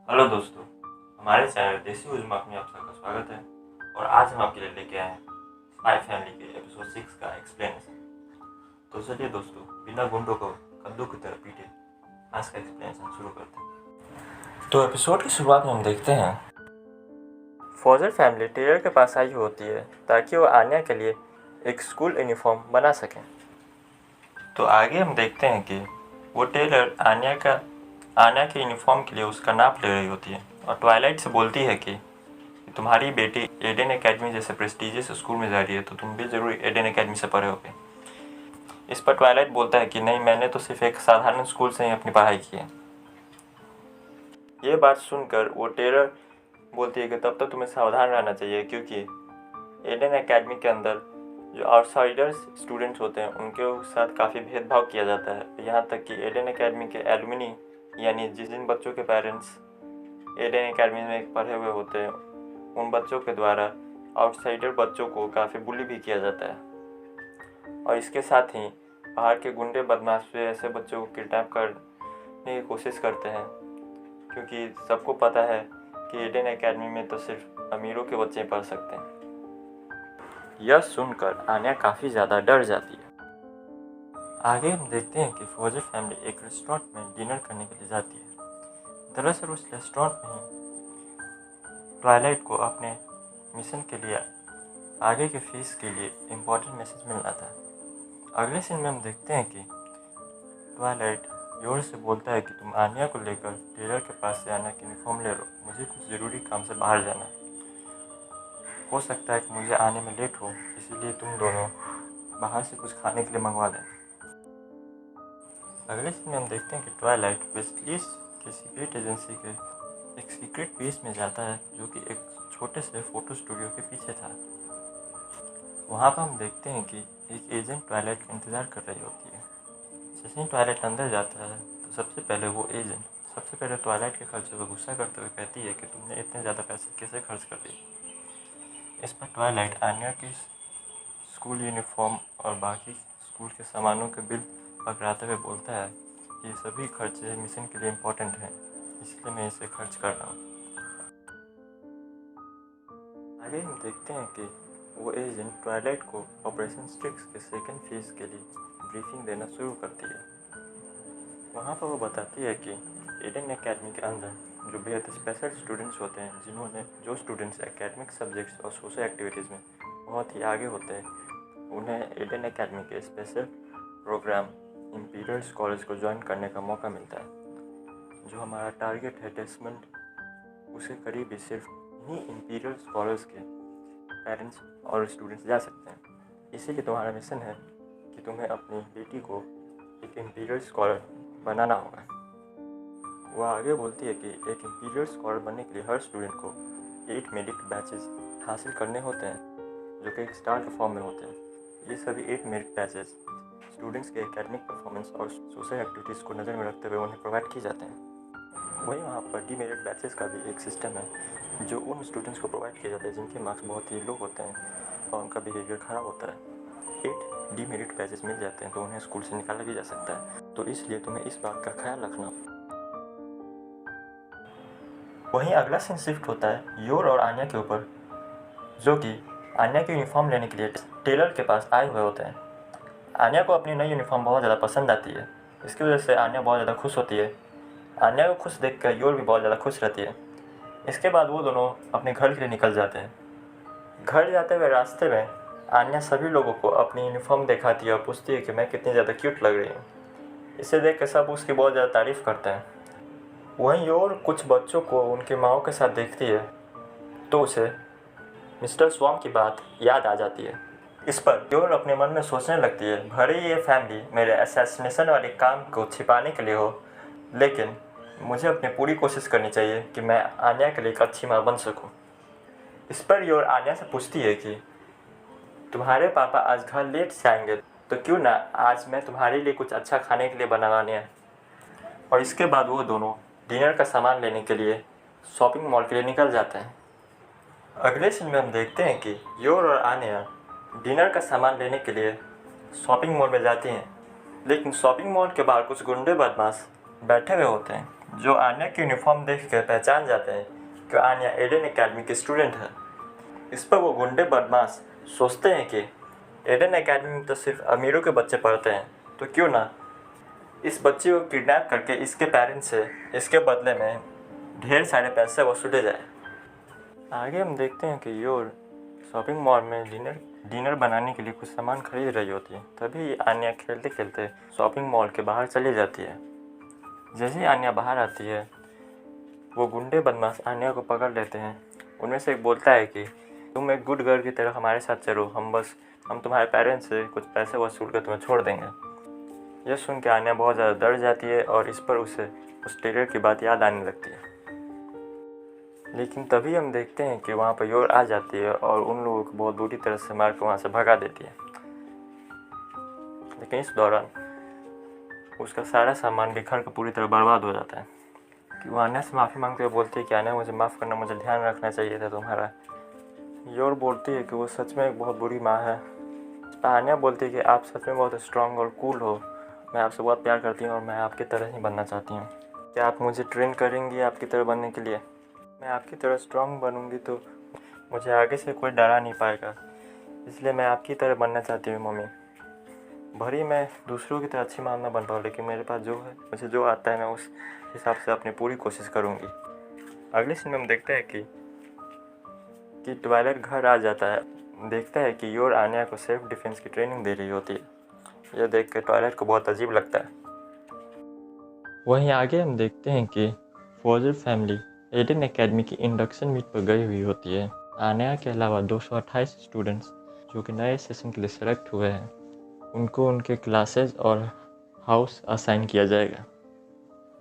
Hello दोस्तों, हमारे channel देसी उज़्मा में आप सबका स्वागत है। और आज हम आपके लिए लेके आए हैं स्पाई फैमिली के एपिसोड 6 का एक्सप्लेनेशन। तो चलिए दोस्तों, बिना गुंडों को कद्दू की तरह पीटे आज का एक्सप्लेनेशन शुरू करते हैं। तो एपिसोड की शुरुआत में हम देखते हैं फॉजर फैमिली टेलर के पास आई होती है ताकि वो आन्या के लिए एक स्कूल यूनिफॉर्म बना सकें। तो आगे हम देखते हैं कि वो टेलर आन्या के यूनिफॉर्म के लिए उसका नाप ले रही होती है और ट्वाइलाइट से बोलती है कि तुम्हारी बेटी एडन एकेडमी जैसे प्रेस्टीजियस स्कूल में जा रही है तो तुम भी ज़रूर एडन एकेडमी से पढ़े होगे। इस पर ट्वाइलाइट बोलता है कि नहीं, मैंने तो सिर्फ एक साधारण स्कूल से ही अपनी पढ़ाई की है। ये बात सुनकर वो टेलर बोलती है कि तब तक तुम्हें सावधान रहना चाहिए, क्योंकि एडन एकेडमी के अंदर जो आउटसाइडर्स स्टूडेंट्स होते हैं उनके साथ काफ़ी भेदभाव किया जाता है। यहाँ तक कि एडन एकेडमी के एलुमनी यानी जिन बच्चों के पेरेंट्स एडन एकेडमी में पढ़े हुए होते हैं उन बच्चों के द्वारा आउटसाइडर बच्चों को काफ़ी बुली भी किया जाता है। और इसके साथ ही बाहर के गुंडे बदमाश भी ऐसे बच्चों को किडनैप करने की कोशिश करते हैं, क्योंकि सबको पता है कि एडन एकेडमी में तो सिर्फ अमीरों के बच्चे पढ़ सकते हैं। यह सुनकर आन्या काफ़ी ज़्यादा डर जाती है। आगे हम देखते हैं कि फौजर फैमिली एक रेस्टोरेंट में डिनर करने के लिए जाती है। दरअसल उस रेस्टोरेंट में ट्वाइलाइट को अपने मिशन के लिए आगे के फेज के लिए इम्पोर्टेंट मैसेज मिलना था। अगले सीन में हम देखते हैं कि ट्वाइलाइट योर से बोलता है कि तुम आन्या को लेकर टेलर के पास से आना की यूनिफॉर्म ले लो, मुझे कुछ ज़रूरी काम से बाहर जाना है। हो सकता है कि मुझे आने में लेट हो, इसीलिए तुम दोनों बाहर से कुछ खाने के लिए मंगवा दें। अगले सीन में हम देखते हैं कि ट्वाइलाइट वेस्टलीज के सीक्रेट एजेंसी के एक सीक्रेट बेस में जाता है, जो कि एक छोटे से फ़ोटो स्टूडियो के पीछे था। वहाँ पर हम देखते हैं कि एक एजेंट ट्वाइलाइट का इंतज़ार कर रही होती है। जैसे ही ट्वाइलाइट अंदर जाता है तो सबसे पहले ट्वाइलाइट के खर्चे पर गुस्सा करते हुए कहती है कि तुमने इतने ज़्यादा पैसे कैसे खर्च कर दिए। इस पर ट्वाइलाइट आन्या की स्कूल यूनिफॉर्म और बाकी स्कूल के सामानों के बिल पकड़ाते हुए बोलता है कि ये सभी खर्चे मिशन के लिए इम्पोर्टेंट हैं, इसलिए मैं इसे खर्च कर रहा हूँ। आगे हम देखते हैं कि वो एजेंट ट्वाइलाइट को ऑपरेशन स्ट्रिक्स के सेकेंड फेज के लिए ब्रीफिंग देना शुरू करती है। वहाँ पर वो बताती है कि एडन एकेडमी के अंदर जो बेहद स्पेशल स्टूडेंट्स होते हैं, जो स्टूडेंट्स एकेडमिक सब्जेक्ट्स और सोशल एक्टिविटीज़ में बहुत ही आगे होते हैं, उन्हें एडन एकेडमी के स्पेशल प्रोग्राम इंपीरियल कॉलेज को ज्वाइन करने का मौका मिलता है। जो हमारा टारगेट है डेस्मंड, उसके करीब भी सिर्फ इन्हीं इंपीरियल कॉलेज के पेरेंट्स और स्टूडेंट्स जा सकते हैं। इसीलिए तुम्हारा मिशन है कि तुम्हें अपनी बेटी को एक इंपीरियल स्कॉलर बनाना होगा। वह आगे बोलती है कि एक इंपीरियल स्कॉलर बनने के लिए हर स्टूडेंट को 8 मेरिट बैचेस हासिल करने होते हैं, जो कि एक स्टार के फॉर्म में होते हैं। ये सभी 8 मेरिट बैचेस स्टूडेंट्स के एकेडमिक परफॉर्मेंस और सोशल एक्टिविटीज़ को नज़र में रखते हुए उन्हें प्रोवाइड किए जाते हैं। वहीं वहाँ पर डीमेरिट बैचेस का भी एक सिस्टम है, जो उन स्टूडेंट्स को प्रोवाइड किए जाते हैं जिनके मार्क्स बहुत ही लो होते हैं और उनका बिहेवियर ख़राब होता है। 8 डीमेरिट बैचेस मिल जाते हैं तो उन्हें स्कूल से निकाला भी जा सकता है, तो इसलिए तुम्हें इस बात का ख्याल रखना। वहीं अगला सीन शिफ्ट होता है योर और आन्या के ऊपर, जो कि आन्या की यूनिफॉर्म लेने के लिए टेलर के पास आए हुए होते हैं। आन्या को अपनी नई यूनिफॉर्म बहुत ज़्यादा पसंद आती है, इसकी वजह से आन्या बहुत ज़्यादा खुश होती है। आन्या को खुश देखकर योर भी बहुत ज़्यादा खुश रहती है। इसके बाद वो दोनों अपने घर के लिए निकल जाते हैं। घर जाते हुए रास्ते में आन्या सभी लोगों को अपनी यूनिफॉर्म दिखाती है और पूछती है कि मैं कितनी ज़्यादा क्यूट लग रही हूँ। इसे देख कर सब उसकी बहुत ज़्यादा तारीफ़ करते हैं। वहीं योर कुछ बच्चों को उनकी माओ के साथ देखती है तो उसे मिस्टर स्वाम की बात याद आ जाती है। इस पर योर अपने मन में सोचने लगती है, भले ही ये फैमिली मेरे असैसिनेशन वाले काम को छिपाने के लिए हो, लेकिन मुझे अपनी पूरी कोशिश करनी चाहिए कि मैं आन्या के लिए एक अच्छी माँ बन सकूं। इस पर योर आन्या से पूछती है कि तुम्हारे पापा आज घर लेट से आएंगे तो क्यों ना आज मैं तुम्हारे लिए कुछ अच्छा खाने के लिए बनवाने हैं। और इसके बाद वो दोनों डिनर का सामान लेने के लिए शॉपिंग मॉल के लिए निकल जाते हैं। अगले सीन में हम देखते हैं कि योर और आन्या डिनर का सामान लेने के लिए शॉपिंग मॉल में जाती हैं, लेकिन शॉपिंग मॉल के बाहर कुछ गुंडे बदमाश बैठे हुए होते हैं जो आन्या की यूनिफॉर्म देख कर पहचान जाते हैं कि आन्या एडन एकेडमी की स्टूडेंट है। इस पर वो गुंडे बदमाश सोचते हैं कि एडन एकेडमी में तो सिर्फ अमीरों के बच्चे पढ़ते हैं, तो क्यों ना इस बच्चे को किडनैप करके इसके पेरेंट्स से इसके बदले में ढेर सारे पैसे वसूले जाए। आगे हम देखते हैं कि योर शॉपिंग मॉल में डिनर बनाने के लिए कुछ सामान खरीद रही होती है। तभी आन्या खेलते खेलते शॉपिंग मॉल के बाहर चली जाती है। जैसे ही आन्या बाहर आती है, वो गुंडे बदमाश आन्या को पकड़ लेते हैं। उनमें से एक बोलता है कि तुम एक गुड गर्ल की तरह हमारे साथ चलो, हम तुम्हारे पेरेंट्स से कुछ पैसे वसूल कर तुम्हें छोड़ देंगे। यह सुन के आन्या बहुत ज़्यादा डर जाती है और इस पर उसे उस टेलर की बात याद आने लगती है। लेकिन तभी हम देखते हैं कि वहाँ पर योर आ जाती है और उन लोगों को बहुत बुरी तरह से मार कर वहाँ से भगा देती है। लेकिन इस दौरान उसका सारा सामान बिखर कर पूरी तरह बर्बाद हो जाता है। कि वो आन्या से माफ़ी मांगते हुए बोलती है कि आन्या मुझे माफ़ करना, मुझे ध्यान रखना चाहिए था तुम्हारा। योर बोलती है कि वो सच में एक बहुत बुरी माँ है। आन्या बोलती है कि आप सच में बहुत स्ट्रांग और कूल हो, मैं आपसे बहुत प्यार करती हूँ और मैं आपकी तरह ही बनना चाहती हूँ। क्या आप मुझे ट्रेन करेंगी आपकी तरह बनने के लिए? मैं आपकी तरह स्ट्रांग बनूंगी तो मुझे आगे से कोई डरा नहीं पाएगा, इसलिए मैं आपकी तरह बनना चाहती हूँ मम्मी। भरी मैं दूसरों की तरह अच्छी माँ ना बन पाऊँ, लेकिन मेरे पास जो है, मुझे जो आता है, मैं उस हिसाब से अपनी पूरी कोशिश करूँगी। अगले सीन में हम देखते हैं कि ट्वाइलाइट घर आ जाता है। देखता है कि योर आन्या को सेल्फ डिफेंस की ट्रेनिंग दे रही होती है। यह देख कर ट्वाइलाइट को बहुत अजीब लगता है। वहीं आगे हम देखते हैं कि फोजर फैमिली एडन एकेडमी की इंडक्शन मीट पर गई हुई होती है। आन्या के अलावा 228 स्टूडेंट्स जो कि नए सेशन के लिए सेलेक्ट हुए हैं, उनको उनके क्लासेस और हाउस असाइन किया जाएगा।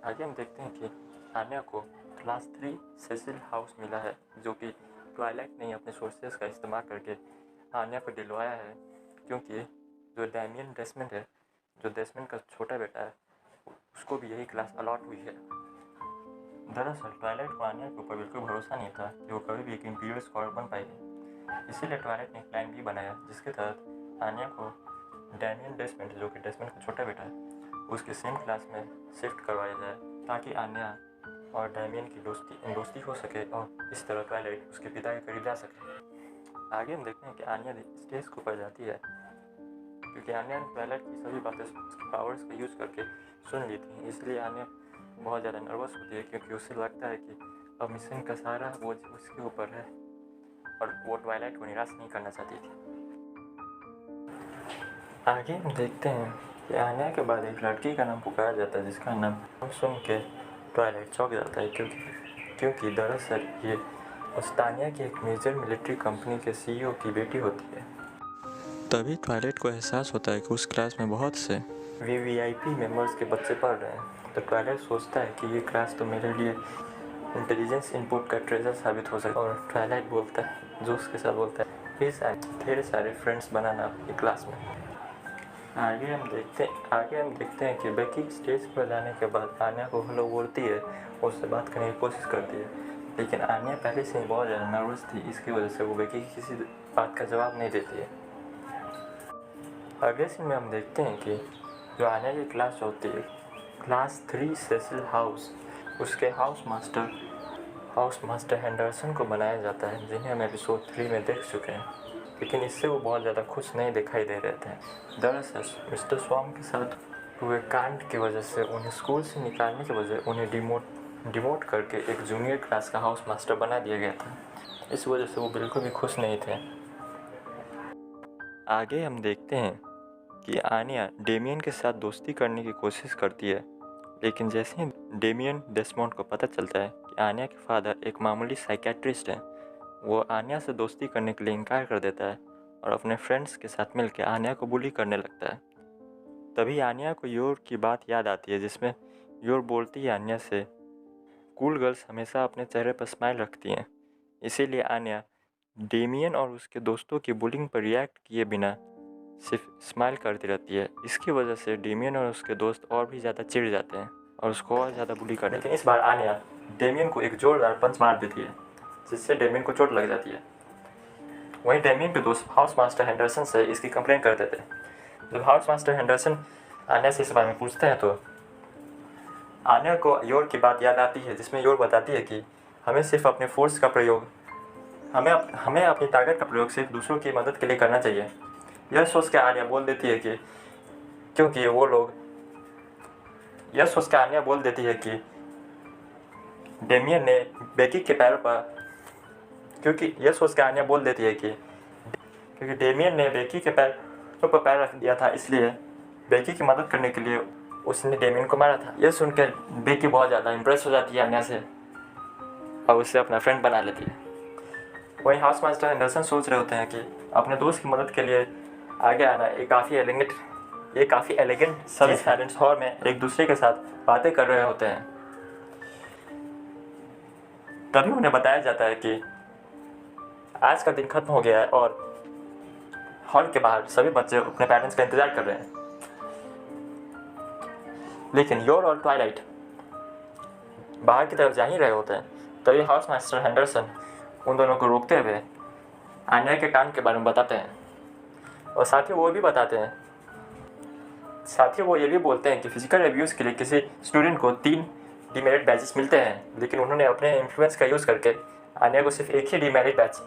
आगे हम देखते हैं कि आन्या को क्लास 3 सेसिल हाउस मिला है, जो कि ट्वाइलाइट ने अपने सोर्सेस का इस्तेमाल करके आन्या पर दिलवाया है, क्योंकि जो डैमियन डेसमंड है, जो डेसमंड का छोटा बेटा है, उसको भी यही क्लास अलॉट हुई है। दरअसल ट्वाइलाइट को आन्या के ऊपर बिल्कुल भरोसा नहीं था कि वो कभी भी एक इंपीरियल स्कॉलर बन पाएगी। इसीलिए ट्वाइलाइट ने एक प्लान भी बनाया, जिसके तहत आन्या को डैमियन डेसमंड, जो कि डेसमंड का छोटा बेटा है, उसके सेम क्लास में शिफ्ट करवाया जाए, ताकि आन्या और डैमियन की दोस्ती हो सके और इस तरह ट्वाइलाइट उसके पिता के करीब जा सके। आगे हम देखते हैं कि आन्या स्टेज के ऊपर जाती है, क्योंकि आन्या ने ट्वाइलाइट की सभी बातें उसके पावर्स का यूज़ करके सुन ली थी। इसलिए आन्या बहुत ज़्यादा नर्वस होती है, क्योंकि उसे लगता है कि अब मिशन का सारा बोझ उसके ऊपर है और वो ट्वाइलाइट को निराश नहीं करना चाहती थी। आगे हम देखते हैं कि आन्या के बाद एक लड़की का नाम पुकारा जाता है, जिसका नाम सुन के ट्वाइलाइट चौंक जाता है, क्योंकि दरअसल ये उस्तानिया की एक मेजर मिलिट्री कंपनी के CEO की बेटी होती है। तभी ट्वाइलाइट को एहसास होता है कि उस क्लास में बहुत से VVIP मेंबर्स के बच्चे पढ़ रहे हैं। तो ट्वाइलाइट सोचता है कि ये क्लास तो मेरे लिए इंटेलिजेंस इनपुट का ट्रेजर साबित हो सकता है, और ट्वाइलाइट बोलता है, जोश के साथ बोलता है, ढेर सारे फ्रेंड्स बनाना अपनी क्लास में। आगे हम देखते हैं कि बेकी स्टेज पर जाने के बाद आन्या को हेलो बोलती है, उससे बात करने की कोशिश करती है, लेकिन आन्या पहले से ही बहुत ज़्यादा नर्वस थी। इसकी वजह से वो बेकी की किसी बात का जवाब नहीं देती है। अगले सीन में हम देखते हैं कि जो आन्या की क्लास होती है, क्लास 3 सेसिल हाउस, उसके हाउस मास्टर हेंडरसन को बनाया जाता है, जिन्हें हम एपिसोड 3 में देख चुके हैं। लेकिन इससे वो बहुत ज़्यादा खुश नहीं दिखाई दे रहे थे। दरअसल मिस्टर स्वाम के साथ हुए कांड की वजह से उन्हें स्कूल से निकालने की वजह उन्हें डिमोट करके एक जूनियर क्लास का हाउस मास्टर बना दिया गया था। इस वजह से वो बिल्कुल भी खुश नहीं थे। आगे हम देखते हैं कि आन्या डेमियन के साथ दोस्ती करने की कोशिश करती है, लेकिन जैसे ही डेमियन डेसमंड को पता चलता है कि आन्या के फादर एक मामूली साइकेट्रिस्ट हैं, वो आन्या से दोस्ती करने के लिए इनकार कर देता है और अपने फ्रेंड्स के साथ मिलकर आन्या को बुली करने लगता है। तभी आन्या को योर की बात याद आती है, जिसमें योर बोलती है आन्या से, कूल गर्ल्स हमेशा अपने चेहरे पर स्माइल रखती हैं। इसीलिए आन्या डेमियन और उसके दोस्तों की बुलिंग पर रिएक्ट किए बिना सिर्फ स्माइल करती रहती है। इसकी वजह से डेमियन और उसके दोस्त और भी ज़्यादा चिढ़ जाते हैं और उसको और ज़्यादा बुली करते हैं। लेकिन इस बार आन्या डेमियन को एक जोरदार पंच मार देती है, जिससे डेमियन को चोट लग जाती है। वहीं डेमियन के दोस्त हाउस मास्टर हेंडरसन से इसकी कंप्लेन करते थे। जब हाउस मास्टर हेंडरसन आन्या से इस बारे में पूछते हैं, तो आन्या को योर की बात याद आती है, जिसमें योर बताती है कि हमें सिर्फ अपने फोर्स का प्रयोग हमें अपनी ताकत का प्रयोग सिर्फ दूसरों की मदद के लिए करना चाहिए। यह सोच के आन्या बोल देती है कि क्योंकि वो लोग यह सोच के आन्या बोल देती है कि डेमियन ने बेकी के पैरों पर क्योंकि यह सोच के आन्या बोल देती है कि क्योंकि डेमियन ने बेकी के पैरों पर पैर रख दिया था, इसलिए बेकी की मदद करने के लिए उसने डेमियन को मारा था। यह सुनकर बेकी बहुत ज़्यादा इम्प्रेस हो जाती है आन्या से और उसे अपना फ्रेंड बना लेती है। वहीं हाउस मास्टर एंडरसन सोच रहे होते हैं कि अपने दोस्त की मदद के लिए आगे आना ये काफ़ी एलिगेंट सभी पेरेंट्स हॉल में एक दूसरे के साथ बातें कर रहे होते हैं। तभी उन्हें बताया जाता है कि आज का दिन खत्म हो गया है और हॉल के बाहर सभी बच्चे अपने पेरेंट्स का इंतजार कर रहे हैं। लेकिन योर और ट्वाइलाइट बाहर की तरफ जा ही रहे होते हैं। तभी हाउस मास्टर हेंडरसन उन दोनों को रोकते हुए आन्या के कान के बारे में बताते हैं और साथ ही वो ये भी बोलते हैं कि फिजिकल अब्यूज़ के लिए किसी स्टूडेंट को 3 डीमेरिट बैचेस मिलते हैं, लेकिन उन्होंने अपने इन्फ्लुएंस का यूज़ करके आन्या को सिर्फ एक ही डीमेरिट बैच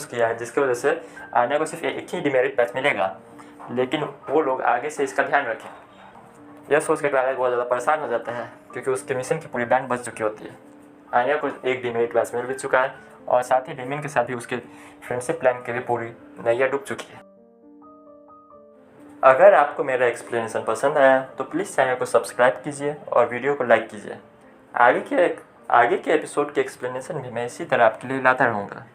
किया है, जिसकी वजह से आन्या को सिर्फ एक ही डीमेरिट बैच मिलेगा। लेकिन वो लोग आगे से इसका ध्यान रखें। यह सोच कर ट्वाइलाइट बहुत ज़्यादा परेशान हो जाता है क्योंकि उसके मिशन की पूरी बैंड बच चुकी होती है। आन्या को एक डीमेरिट बैच मिल भी चुका है और साथ ही डेमियन के साथ भी उसके फ्रेंडशिप प्लान के लिए पूरी नैया डूब चुकी है। अगर आपको मेरा एक्सप्लेनेशन पसंद आया तो प्लीज़ चैनल को सब्सक्राइब कीजिए और वीडियो को लाइक कीजिए। आगे के एपिसोड के एक्सप्लेनेशन भी मैं इसी तरह आपके लिए लाता रहूँगा।